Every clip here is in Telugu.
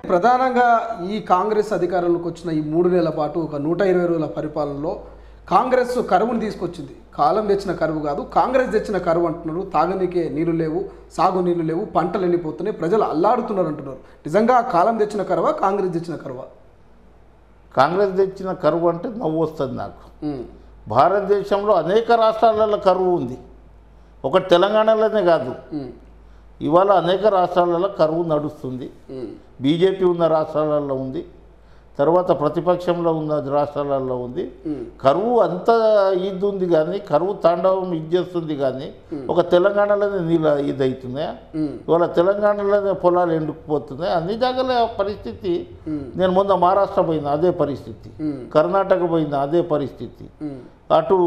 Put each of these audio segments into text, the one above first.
ప్రధానంగా ఈ కాంగ్రెస్ అధికారంలోకి వచ్చిన ఈ 3 నెలల పాటు ఒక 120 రోజుల పరిపాలనలో కాంగ్రెస్ కరువును తీసుకొచ్చింది. కాలం తెచ్చిన కరువు కాదు, కాంగ్రెస్ తెచ్చిన కరువు అంటున్నారు. తాగనీకే నీళ్లు లేవు, సాగు నీళ్లు లేవు, పంటలు ఎండిపోతున్నాయి, ప్రజలు అల్లాడుతున్నారు అంటున్నారు. నిజంగా కాలం తెచ్చిన కరువా, కాంగ్రెస్ తెచ్చిన కరువా? కాంగ్రెస్ తెచ్చిన కరువు అంటే నవ్వు వస్తుంది నాకు. భారతదేశంలో అనేక రాష్ట్రాలలో కరువు ఉంది, ఒకటి తెలంగాణలోనే కాదు. ఇవాళ అనేక రాష్ట్రాలలో కరువు నడుస్తుంది. బీజేపీ ఉన్న రాష్ట్రాలలో ఉంది, తర్వాత ప్రతిపక్షంలో ఉన్న రాష్ట్రాలలో ఉంది. కరువు అంత ఇది ఉంది కానీ, కరువు తాండవం ఇది చేస్తుంది కానీ ఒక తెలంగాణలోనే నీళ్ళు ఇది అవుతున్నాయా? ఇవాళ తెలంగాణలోనే పొలాలు ఎండుకుపోతున్నాయి. అన్ని జాగాల పరిస్థితి. నేను మొన్న మహారాష్ట్ర పోయినా అదే పరిస్థితి, కర్ణాటక పోయినా అదే పరిస్థితి. అటు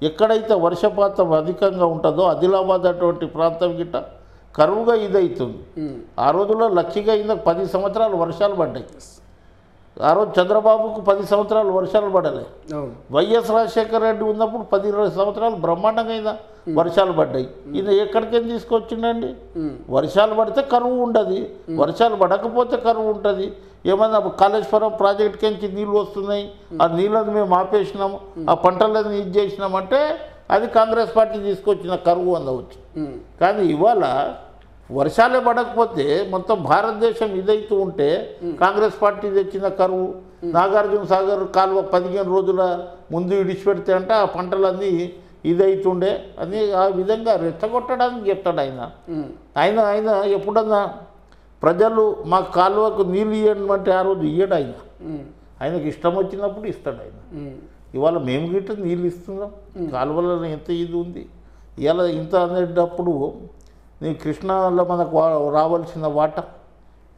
ఎక్కడైతే వర్షపాతం అధికంగా ఉంటుందో ఆదిలాబాద్ అటువంటి ప్రాంతం గిట్ట కరువుగా ఇదవుతుంది. ఆ రోజుల్లో లక్కీగా ఇందుకు 10 సంవత్సరాలు వర్షాలు పడ్డాయి. ఆ రోజు చంద్రబాబుకు 10 సంవత్సరాలు వర్షాలు పడలే. వైఎస్ రాజశేఖర రెడ్డి ఉన్నప్పుడు 10-20 సంవత్సరాలు బ్రహ్మాండంగా వర్షాలు పడ్డాయి. ఈయన ఎక్కడికైనా తీసుకొచ్చిండండి? వర్షాలు పడితే కరువు ఉండదు, వర్షాలు పడకపోతే కరువు ఉంటుంది. ఏమన్నా కాళేశ్వరం ప్రాజెక్టుకించి నీళ్ళు వస్తున్నాయి, ఆ నీళ్ళని మేము ఆపేసినాము, ఆ పంటలను ఇది చేసినామంటే అది కాంగ్రెస్ పార్టీ తీసుకొచ్చిన కరువు అందవచ్చు. కానీ ఇవాళ వర్షాలే పడకపోతే మొత్తం భారతదేశం ఇదైతూ ఉంటే కాంగ్రెస్ పార్టీ తెచ్చిన కరువు. నాగార్జున సాగర్ కాలువ 15 రోజుల ముందు ఇడిచిపెడితే అంటే ఆ పంటలన్నీ ఇదైతుండే అని ఆ విధంగా రెచ్చగొట్టడానికి చెప్తాడు ఆయన. ఆయన ఎప్పుడన్నా ప్రజలు మా కాలువకు నీళ్ళు ఇవ్వమంటే ఆ రోజు ఇయ్యడు ఆయన. ఆయనకి ఇష్టం వచ్చినప్పుడు ఇస్తాడు ఆయన. ఇవాళ మేము గిట్ట నీళ్ళు ఇస్తున్నాం, కాలువలలో ఎంత ఇది ఉంది. ఇలా ఇంత అనేటప్పుడు నీ కృష్ణాలో మనకు రావాల్సిన వాటర్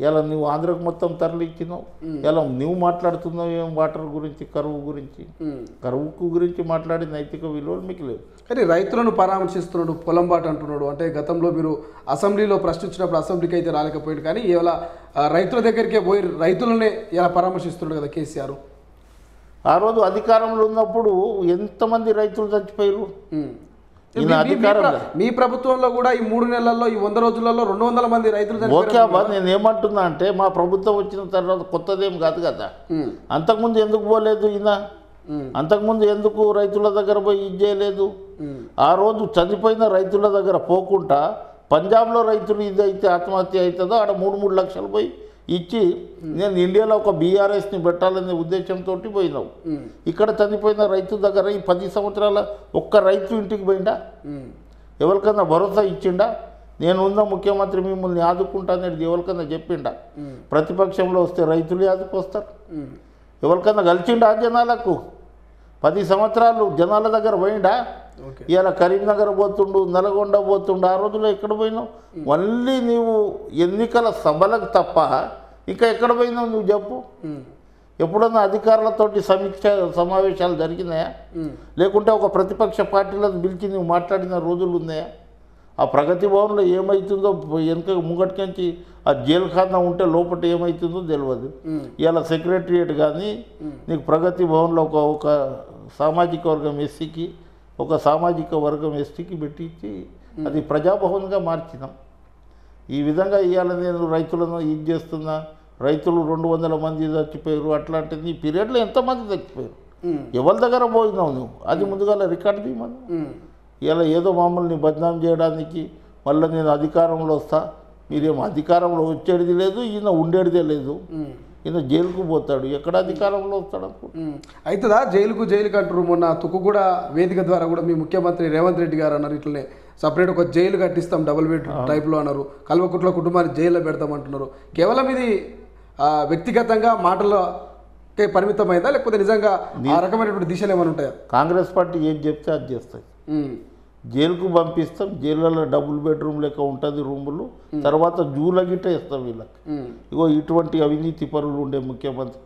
ఇలా నువ్వు ఆంధ్రకు మొత్తం తరలిచ్చినావు. ఇలా నువ్వు మాట్లాడుతున్నావు ఏం వాటర్ గురించి, కరువు గురించి. కరువుకు గురించి మాట్లాడే నైతిక విలువలు మీకు లేవు. కానీ రైతులను పరామర్శిస్తున్నాడు, పొలం బాట అంటున్నాడు. అంటే గతంలో మీరు అసెంబ్లీలో ప్రశ్నించినప్పుడు అసెంబ్లీకి అయితే రాలేకపోయాడు, కానీ ఇలా రైతుల దగ్గరికే పోయి రైతులనే ఇలా పరామర్శిస్తున్నాడు కదా కేసీఆర్. ఆ రోజు అధికారంలో ఉన్నప్పుడు ఎంతమంది రైతులు చచ్చిపోయారు? మీ ప్రభుత్వంలో కూడా ఈ 3 నెలల్లో ఈ 100 రోజులలో 200 మంది రైతులు. ఓకే అబ్బా, నేను ఏమంటున్నా అంటే మా ప్రభుత్వం వచ్చిన తర్వాత కొత్తదేం కాదు కదా. అంతకుముందు ఎందుకు పోలేదు ఈయన? అంతకుముందు ఎందుకు రైతుల దగ్గర పోయి ఇది చేయలేదు? ఆ రోజు చనిపోయిన రైతుల దగ్గర పోకుండా పంజాబ్లో రైతులు ఇది అయితే ఆత్మహత్య అవుతుందో ఆడ 3 లక్షలు పోయి ఇచ్చి నేను ఇండియాలో ఒక బీఆర్ఎస్ని పెట్టాలనే ఉద్దేశంతో పోయినావు. ఇక్కడ చనిపోయిన రైతు దగ్గర ఈ 10 సంవత్సరాల ఒక్క రైతు ఇంటికి పోయిందా? ఎవరికన్నా భరోసా ఇచ్చిండా? నేను ఉన్న ముఖ్యమంత్రి మిమ్మల్ని ఆదుకుంటానని ఎవరికన్నా చెప్పిండా? ప్రతిపక్షంలో వస్తే రైతులు ఆదుకొస్తారు. ఎవరికన్నా కలిసిండా జనాలకు? 10 సంవత్సరాలు జనాల దగ్గర పోయిండా? ఇలా కరీంనగర్ పోతుండు, నల్గొండ పోతుండు. ఆ రోజుల్లో ఎక్కడ పోయినావు? మళ్ళీ నీవు ఎన్నికల సభలకు తప్ప ఇంకా ఎక్కడ పోయినావు నువ్వు చెప్పు? ఎప్పుడన్నా అధికారులతోటి సమీక్ష సమావేశాలు జరిగినాయా? లేకుంటే ఒక ప్రతిపక్ష పార్టీలను పిలిచి నువ్వు మాట్లాడిన రోజులు ఉన్నాయా? ఆ ప్రగతి భవన్లో ఏమవుతుందో వెనుక ముంగటికించి ఆ జైలు ఖానా ఉంటే లోపల ఏమవుతుందో తెలియదు. ఇలా సెక్రటరియట్ కానీ నీకు ప్రగతి భవన్లో ఒక సామాజిక వర్గం ఎస్సీకి, ఒక సామాజిక వర్గం ఎస్టీకి పెట్టించి అది ప్రజాభవన్గా మార్చినాం. ఈ విధంగా ఇవాళ నేను రైతులను ఇది చేస్తున్నా, రైతులు 200 మంది చచ్చిపోయారు అట్లాంటిది. ఈ పీరియడ్లో ఎంతమంది చచ్చిపోయారు? ఎవరి దగ్గర పోయినావు నువ్వు? అది ముందుగా రికార్డు తీయమని. ఇలా ఏదో మమ్మల్ని బద్నాం చేయడానికి మళ్ళీ నేను అధికారంలో వస్తా, మీరేమో అధికారంలో వచ్చేది లేదు, ఈయన ఉండేదే లేదు. ఈయన జైలుకు పోతాడు, ఎక్కడ అధికారంలో వస్తాడు అనుకో. అవుతుందా జైలుకు అంటారు. మొన్న తుక్కుగూడ వేదిక ద్వారా కూడా మీ ముఖ్యమంత్రి రేవంత్ రెడ్డి గారు అన్నారు, ఇట్లనే సపరేట్ ఒక జైలు కట్టిస్తాం డబుల్ బెడ్ టైప్లో అన్నారు. కల్వకుట్ల కుటుంబాన్ని జైల్లో పెడతామంటున్నారు. కేవలం ఇది వ్యక్తిగతంగా మాటలకే పరిమితమైందా, లేకపోతే నిజంగా ఆ రకమైనటువంటి దిశలు ఏమైనా ఉంటాయా? కాంగ్రెస్ పార్టీ ఏం చెప్తే అది చేస్తాయి. జైలుకు పంపిస్తాం, జైళ్ళలో డబుల్ బెడ్రూమ్ లెక్క ఉంటుంది రూములు, తర్వాత జూల గిట్ట ఇస్తాం వీళ్ళకి. ఇగో ఇటువంటి అవినీతి పరులు ఉండే ముఖ్యమంత్రి,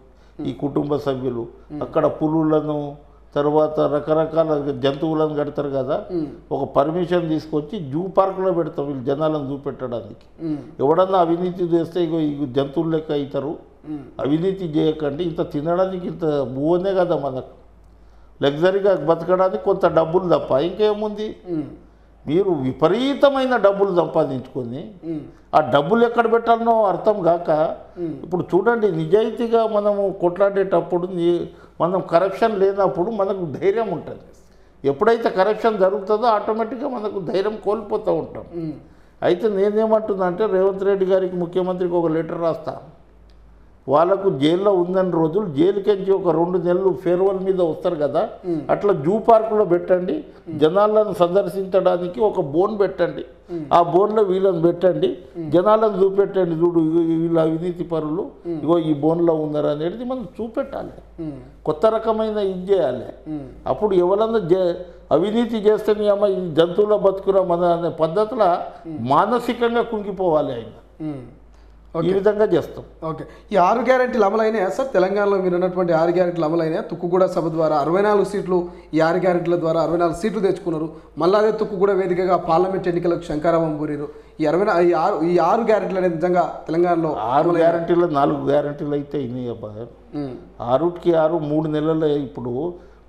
ఈ కుటుంబ సభ్యులు అక్కడ పులులను తర్వాత రకరకాల జంతువులను కడతారు కదా, ఒక పర్మిషన్ తీసుకొచ్చి జూ పార్కులో పెడతాం వీళ్ళు జనాలను చూపెట్టడానికి. ఎవడన్నా అవినీతి చేస్తే ఇగో ఈ జంతువులు లెక్క అవుతారు, అవినీతి చేయకండి. ఇంత తినడానికి ఇంత భూవనే కదా మనకు, లగ్జరీగా బతకడానికి కొంత డబ్బులు తప్ప ఇంకేముంది? మీరు విపరీతమైన డబ్బులు సంపాదించుకొని ఆ డబ్బులు ఎక్కడ పెట్టాలనో అర్థం కాక ఇప్పుడు చూడండి, నిజాయితీగా మనము కొట్లాడేటప్పుడు మనం కరప్షన్ లేనప్పుడు మనకు ధైర్యం ఉంటుంది. ఎప్పుడైతే కరప్షన్ జరుగుతుందో ఆటోమేటిక్గా మనకు ధైర్యం కోల్పోతూ ఉంటాం. అయితే నేనేమంటున్నా అంటే రేవంత్ రెడ్డి గారికి, ముఖ్యమంత్రికి ఒక లెటర్ రాస్తా. వాళ్ళకు జైల్లో ఉందని రోజులు జైలుకెంచి ఒక 2 నెలలు ఫేర్వెల్ మీద వస్తారు కదా, అట్లా జూ పార్కులో పెట్టండి. జనాలను సందర్శించడానికి ఒక బోన్ పెట్టండి. ఆ బోన్లో వీళ్ళని పెట్టండి, జనాలను చూపెట్టండి. చూడు వీళ్ళ అవినీతి పరులు ఇగో ఈ బోన్లో ఉన్నారు అనేది మనం చూపెట్టాలి. కొత్త రకమైన ఇది చేయాలి. అప్పుడు ఎవరన్నా అవినీతి చేస్తేనే అమ్మ ఈ జంతువుల బతుకురా మన అనే పద్ధతిలో మానసికంగా కుంగిపోవాలి ఆయన. ఈ విధంగా చేస్తాం. ఓకే, ఈ 6 గ్యారెంటీలు అమలైనాయా సార్? తెలంగాణలో మీరు అన్నటువంటి 6 గ్యారెంటీలు అమలైనాయా? తుక్కుగూడ సభ ద్వారా 64 సీట్లు, ఈ 6 గ్యారెంటీల ద్వారా 64 సీట్లు తెచ్చుకున్నారు. మళ్ళీ అదే తుక్కుగూడ వేదికగా పార్లమెంట్ ఎన్నికలకు శంకారావం పూరిరు. ఈ 6 గ్యారెంటీలు అనేది నిజంగా తెలంగాణలో 6 గ్యారెంటీలు 4 గ్యారెంటీలు అయితే ఇన్ని 6కి 6 3 నెలలు. ఇప్పుడు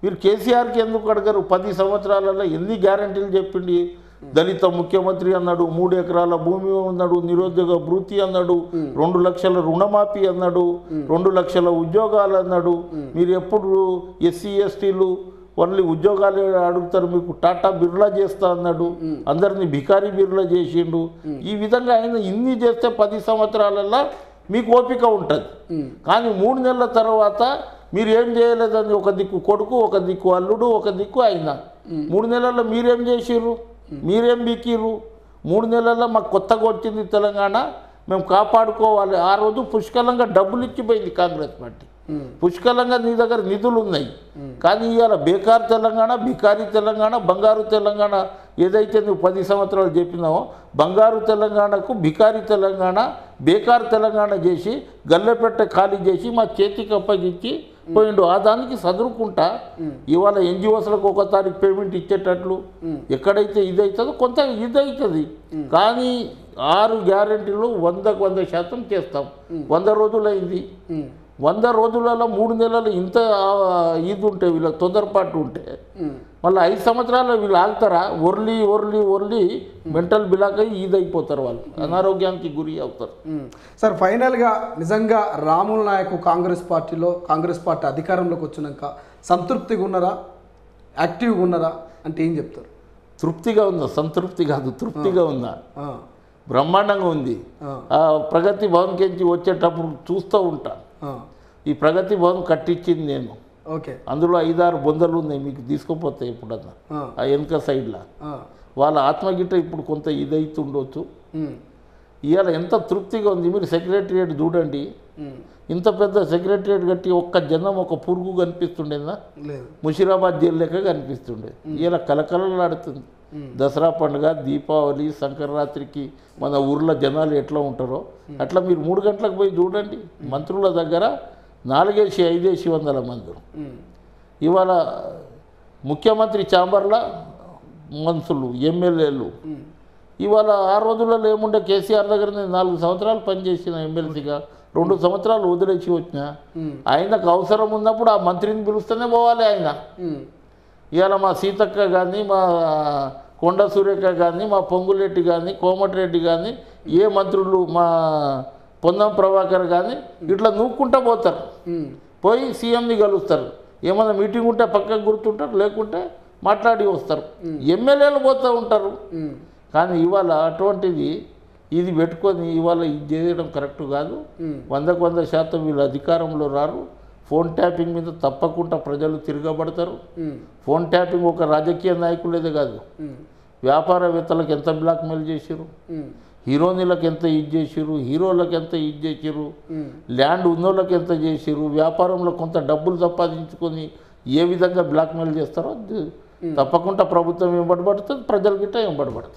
మీరు కేసీఆర్కి ఎందుకు అడగరు? 10 సంవత్సరాలలో ఎన్ని గ్యారెంటీలు చెప్పిండి. దళిత ముఖ్యమంత్రి అన్నాడు, 3 ఎకరాల భూమి అన్నాడు, నిరుద్యోగ భృతి అన్నాడు, 2 లక్షల రుణమాఫీ అన్నాడు, 2 లక్షల ఉద్యోగాలు అన్నాడు. మీరు ఎప్పుడు ఎస్సీ ఎస్టీలు ఓన్లీ ఉద్యోగాలు అడుగుతారు, మీకు టాటా బిర్లా చేస్తా అన్నాడు, అందరినీ భికారీ బిర్లా చేసిండు. ఈ విధంగా ఆయన ఇన్ని చేస్తే 10 సంవత్సరాలలో మీకు ఓపిక ఉంటుంది. కానీ 3 నెలల తర్వాత మీరు ఏం చేయలేదని ఒక దిక్కు కొడుకు, ఒక దిక్కు అల్లుడు, ఒక దిక్కు ఆయన. 3 నెలల్లో మీరేం చేసిర్రు? మీరేం బీకిర్రు? 3 నెలల్లో మాకు కొత్తగా వచ్చింది తెలంగాణ, మేము కాపాడుకోవాలి. ఆ రోజు పుష్కలంగా డబ్బులు ఇచ్చిపోయింది కాంగ్రెస్ పార్టీ. పుష్కలంగా నీ దగ్గర నిధులు ఉన్నాయి. కానీ ఇవాళ బేకార్ తెలంగాణ, బికారీ తెలంగాణ, బంగారు తెలంగాణ ఏదైతే నువ్వు 10 సంవత్సరాలు చెప్పినావో బంగారు తెలంగాణకు బికారీ తెలంగాణ, బేకార్ తెలంగాణ చేసి గల్లెపెట్ట ఖాళీ చేసి మా చేతికి అప్పగించి పోయిండు. ఆ దానికి చదువుకుంటా ఇవాళ ఎన్జిఓస్లకు 1 తారీఖు పేమెంట్ ఇచ్చేటట్లు ఎక్కడైతే ఇదవుతుందో కొంత ఇదవుతుంది. కానీ 6 గ్యారెంటీలు 100% చేస్తాం. 100 రోజులైంది. 100 రోజులలో 3 నెలలు ఇంత ఇది ఉంటే వీళ్ళకి తొందరపాటు ఉంటే మళ్ళీ 5 సంవత్సరాలు వీళ్ళు ఆగుతారా? ఒర్లి ఒర్లి ఒర్లి మెంటల్ బిలాక్ అయ్యి ఇదైపోతారు, వాళ్ళు అనారోగ్యానికి గురి అవుతారు. సార్, ఫైనల్గా నిజంగా రాముల నాయకు కాంగ్రెస్ పార్టీ అధికారంలోకి వచ్చినాక సంతృప్తిగా ఉన్నారా, యాక్టివ్గా ఉన్నారా అంటే ఏం చెప్తారు? తృప్తిగా ఉందా? సంతృప్తి కాదు, తృప్తిగా ఉందా? బ్రహ్మాండంగా ఉంది. ప్రగతి భవన్కి వచ్చేటప్పుడు చూస్తూ ఉంటా. ఈ ప్రగతి భవన్ కట్టించింది నేను. ఓకే, అందులో 5-6 బొందలు ఉన్నాయి, మీకు తీసుకుపోతాయి ఎప్పుడన్నా ఆ వెనక సైడ్లో. వాళ్ళ ఆత్మగీత ఇప్పుడు కొంత ఇదైతుండొచ్చు. ఇవాళ ఎంత తృప్తిగా ఉంది. మీరు సెక్రటరియట్ చూడండి, ఇంత పెద్ద సెక్రటరియట్ కట్టి ఒక్క జనం ఒక పురుగు కనిపిస్తుండేనా? ముషిరాబాద్ జైలు లెక్క కనిపిస్తుండే. ఇలా కలకలలాడుతుంది. దసరా పండుగ, దీపావళి, సంక్రాంతికి మన ఊర్లో జనాలు ఎట్లా ఉంటారో అట్లా మీరు 3 గంటలకు పోయి చూడండి. మంత్రుల దగ్గర 4,000-5,000 మంది. ఇవాళ ముఖ్యమంత్రి ఛాంబర్లో మనుషులు, ఎమ్మెల్యేలు. ఇవాళ ఆ రోజులలో ఏముండే, కేసీఆర్ దగ్గర నేను 4 సంవత్సరాలు పనిచేసిన ఎమ్మెల్సీగా, 2 సంవత్సరాలు వదిలేసి వచ్చిన. ఆయనకు అవసరం ఉన్నప్పుడు ఆ మంత్రిని పిలుస్తూనే పోవాలి ఆయన. ఇవాళ మా సీతక్క కానీ, మా కొండ సురేఖ కానీ, మా పొంగులెట్టి కానీ, కోమటిరెడ్డి కానీ, ఏ మంత్రులు, మా పొన్నం ప్రభాకర్ కానీ ఇట్లా నూక్కుంటూ పోతారు. పోయి సీఎంని కలుస్తారు. ఏమన్నా మీటింగ్ ఉంటే పక్కకు గుర్తుంటారు, లేకుంటే మాట్లాడి వస్తారు. ఎమ్మెల్యేలు పోతూ ఉంటారు. కానీ ఇవాళ అటువంటిది ఇది పెట్టుకొని ఇవాళ ఇది చేయడం కరెక్ట్ కాదు. 100% వీళ్ళు అధికారంలో రారు. ఫోన్ ట్యాపింగ్ మీద తప్పకుండా ప్రజలు తిరగబడతారు. ఫోన్ ట్యాపింగ్ ఒక రాజకీయ నాయకులేదే కాదు, వ్యాపారవేత్తలకు ఎంత బ్లాక్మెయిల్ చేసిరు, హీరోయిన్లకు ఎంత ఇది చేసిరు, హీరోలకు ఎంత ఇది చేసిరు, ల్యాండ్ ఉన్నోళ్ళకి ఎంత చేసిరు, వ్యాపారంలో కొంత డబ్బులు సంపాదించుకొని ఏ విధంగా బ్లాక్మెయిల్ చేస్తారో తప్పకుండా ప్రభుత్వం వెంబడబడుతుంది, ప్రజల గిట్ట వెంబడబడతారు.